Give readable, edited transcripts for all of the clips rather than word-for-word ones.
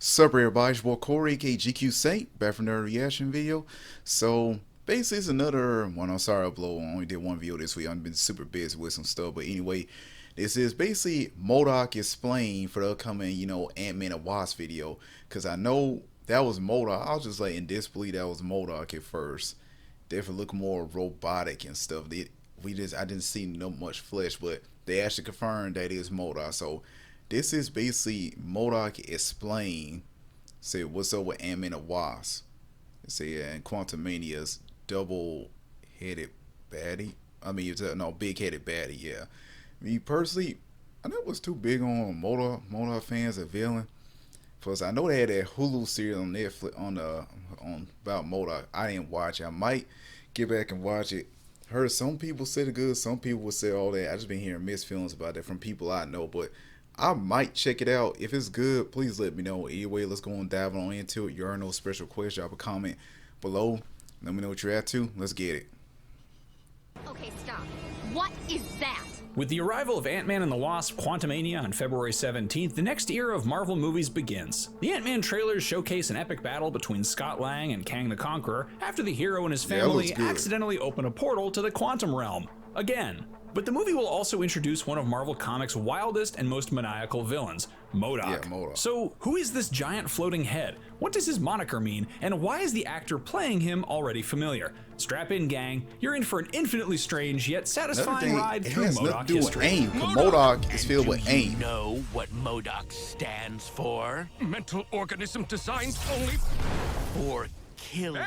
Sup everybody, it's your boy Corey, aka GQ Saint, back from another reaction video. So basically it's another one. I'm sorry I only did one video this week. I've been super busy with some stuff. But anyway, this is basically MODOK explained for the upcoming, Ant-Man and Wasp video. Cause I know that was MODOK. I was just like in disbelief that was MODOK at first. Definitely look more robotic and stuff. I didn't see no much flesh, but they actually confirmed that it is MODOK. So this is basically MODOK explain. Say what's up with Ant-Man and Wasp. Say and Quantumania's double-headed baddie. I mean, no, big-headed baddie. Yeah. Me personally, I never was too big on MODOK fans of villain. Plus, I know they had that Hulu series on Netflix on about MODOK. I didn't watch it. I might get back and watch it. Heard some people said it good. Some people would say all that. I just been hearing mixed feelings about it from people I know, but I might check it out. If it's good, please let me know. Anyway, let's go and dive on into it. You are no special question. Drop a comment below. Let me know what you're at to. Let's get it. Okay, stop. What is that? With the arrival of Ant-Man and the Wasp Quantumania on February 17th, the next era of Marvel movies begins. The Ant-Man trailers showcase an epic battle between Scott Lang and Kang the Conqueror after the hero and his family accidentally open a portal to the quantum realm. Again. But the movie will also introduce one of Marvel Comics' wildest and most maniacal villains, MODOK. Yeah, MODOK. So, who is this giant floating head? What does his moniker mean? And why is the actor playing him already familiar? Strap in, gang. You're in for an infinitely strange yet satisfying ride through MODOK history. AIM. MODOK is filled with AIM. Do you know what MODOK stands for? Mental organism designed only For killing.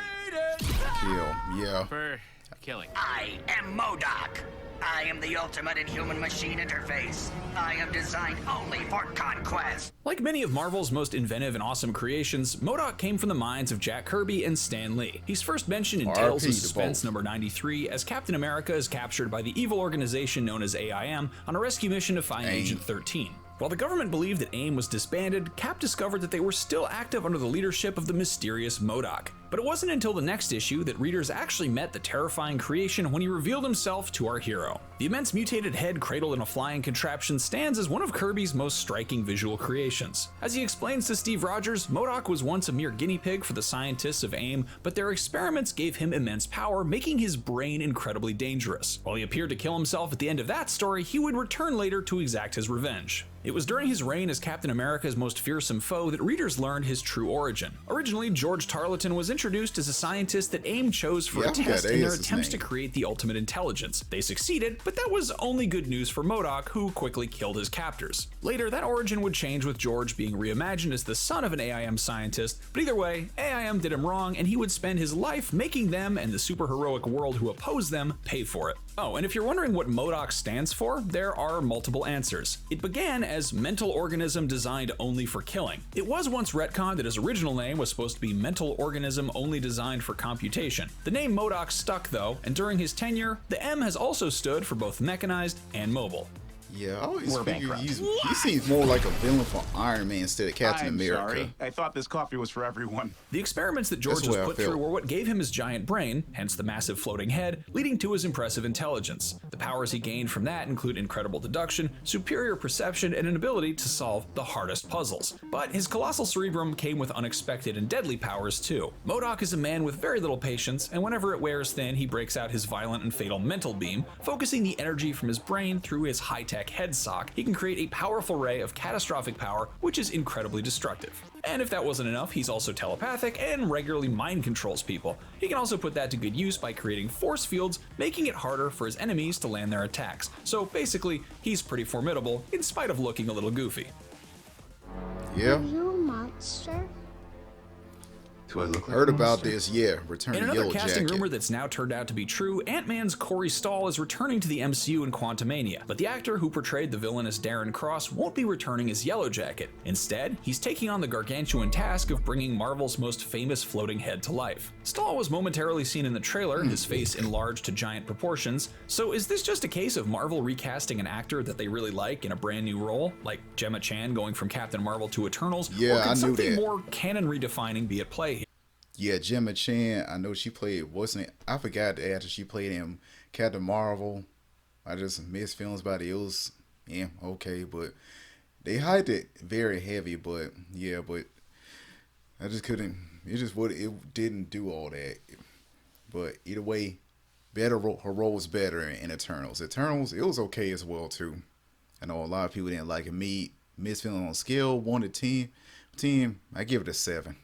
Kill. Yeah. for killing. I am MODOK. I am the ultimate in human machine interface. I am designed only for conquest. Like many of Marvel's most inventive and awesome creations, MODOK came from the minds of Jack Kirby and Stan Lee. He's first mentioned in Tales of Suspense number 93 as Captain America is captured by the evil organization known as AIM on a rescue mission to find Agent 13. While the government believed that AIM was disbanded, Cap discovered that they were still active under the leadership of the mysterious MODOK. But it wasn't until the next issue that readers actually met the terrifying creation when he revealed himself to our hero. The immense mutated head cradled in a flying contraption stands as one of Kirby's most striking visual creations. As he explains to Steve Rogers, MODOK was once a mere guinea pig for the scientists of AIM, but their experiments gave him immense power, making his brain incredibly dangerous. While he appeared to kill himself at the end of that story, he would return later to exact his revenge. It was during his reign as Captain America's most fearsome foe that readers learned his true origin. Originally, George Tarleton was introduced as a scientist that AIM chose for a test in their attempts to create the ultimate intelligence. They succeeded, but that was only good news for MODOK, who quickly killed his captors. Later, that origin would change with George being reimagined as the son of an AIM scientist, but either way, AIM did him wrong and he would spend his life making them and the superheroic world who oppose them pay for it. Oh, and if you're wondering what MODOK stands for, there are multiple answers. It began as mental organism designed only for killing. It was once retconned that his original name was supposed to be mental organism only designed for computation. The name MODOK stuck though, and during his tenure, the M has also stood for both mechanized and mobile. Yeah, I always figure he seems more like a villain for Iron Man instead of Captain America. Sorry. I thought this coffee was for everyone. The experiments that George was put through were what gave him his giant brain, hence the massive floating head, leading to his impressive intelligence. The powers he gained from that include incredible deduction, superior perception, and an ability to solve the hardest puzzles. But his colossal cerebrum came with unexpected and deadly powers too. MODOK is a man with very little patience, and whenever it wears thin, he breaks out his violent and fatal mental beam, focusing the energy from his brain through his high-tech head sock. He can create a powerful ray of catastrophic power, which is incredibly destructive. And if that wasn't enough, he's also telepathic and regularly mind controls people. He can also put that to good use by creating force fields, making it harder for his enemies to land their attacks. So basically, he's pretty formidable, in spite of looking a little goofy. Yeah. Are you a monster? Do I look like Heard about this, yeah. Return In to another Yellow casting Jacket. rumor that's now turned out to be true, Ant-Man's Corey Stoll is returning to the MCU in Quantumania, but the actor who portrayed the villainous Darren Cross won't be returning as Yellow Jacket. Instead, he's taking on the gargantuan task of bringing Marvel's most famous floating head to life. Stoll was momentarily seen in the trailer, his face enlarged to giant proportions. So is this just a case of Marvel recasting an actor that they really like in a brand new role, like Gemma Chan going from Captain Marvel to Eternals? Yeah, or could I knew something that. more canon redefining be at play here? Yeah, Gemma Chan. I know she played. Wasn't it? I forgot the actor she played in Captain Marvel. I just missed feelings about it. It was okay, but they hyped it very heavy. But yeah, but I just couldn't. It just would. It didn't do all that. But either way, her role was better in Eternals. Eternals, it was okay as well too. I know a lot of people didn't like it. Me, Miss feeling on scale 1 to 10. 10, I give it a 7.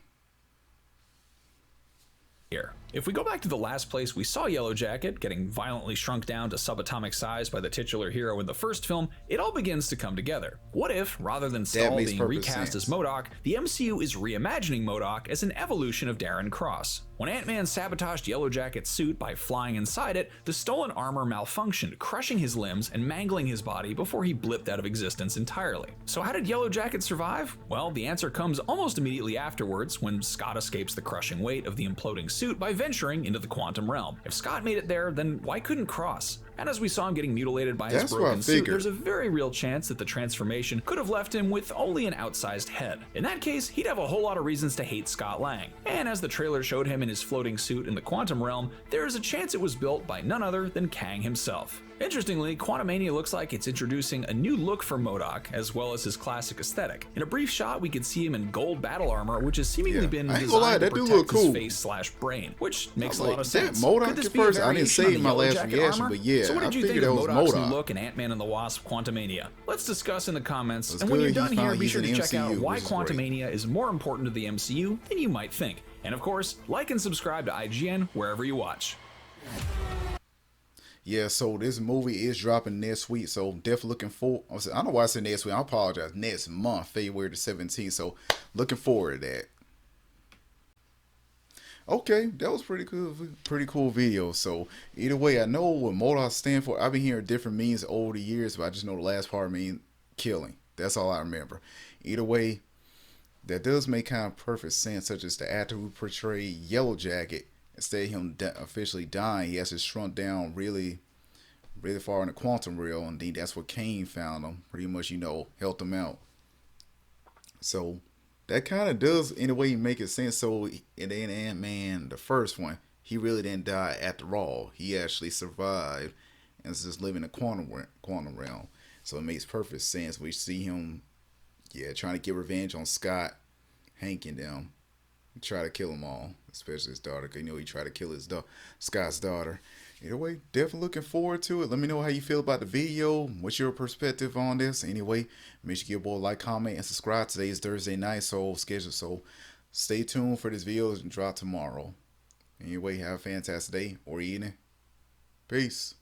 Here. If we go back to the last place we saw Yellow Jacket getting violently shrunk down to subatomic size by the titular hero in the first film, it all begins to come together. What if, rather than Stahl being recast as MODOK, the MCU is reimagining MODOK as an evolution of Darren Cross? When Ant-Man sabotaged Yellow Jacket's suit by flying inside it, the stolen armor malfunctioned, crushing his limbs and mangling his body before he blipped out of existence entirely. So how did Yellow Jacket survive? Well, the answer comes almost immediately afterwards when Scott escapes the crushing weight of the imploding suit by venturing into the quantum realm. If Scott made it there, then why couldn't Cross? And as we saw him getting mutilated by his broken suit, there's a very real chance that the transformation could have left him with only an outsized head. In that case, he'd have a whole lot of reasons to hate Scott Lang. And as the trailer showed him in his floating suit in the quantum realm, there's a chance it was built by none other than Kang himself. Interestingly, Quantumania looks like it's introducing a new look for MODOK, as well as his classic aesthetic. In a brief shot, we could see him in gold battle armor, which has seemingly been designed to protect his face/brain, which makes a lot of sense. MODOK at first, I didn't say my last reaction, but yeah, so what did you think of MODOK's new look in Ant-Man and the Wasp Quantumania? Let's discuss in the comments, and when you're done here, be sure to check out why Quantumania is more important to the MCU than you might think. And of course, like and subscribe to IGN wherever you watch. Yeah, so this movie is dropping next week, so definitely looking forward. I don't know why I said next week. I apologize. Next month, February the 17th. So looking forward to that. Okay, that was pretty cool video. So either way, I know what MODOK stand for. I've been hearing different means over the years, but I just know the last part means killing. That's all I remember. Either way, that does make kind of perfect sense, such as the actor who portrayed Yellow Jacket. Instead of him officially dying, he has to shrunk down really far in the quantum realm, and then that's where Kane found him. Pretty much, helped him out. So that kind of does, in a way, make it sense. So in Ant-Man, the first one, he really didn't die after all. He actually survived and is just living in the quantum realm. So it makes perfect sense. We see him, trying to get revenge on Scott, Hank, and them. Try to kill them all, especially his daughter. Cause he tried to kill Scott's daughter. Either way, definitely looking forward to it. Let me know how you feel about the video. What's your perspective on this? Anyway, make sure you give a boy a like, comment, and subscribe. Today is Thursday night, so stay tuned for this video and drop tomorrow. Anyway, have a fantastic day or evening. Peace.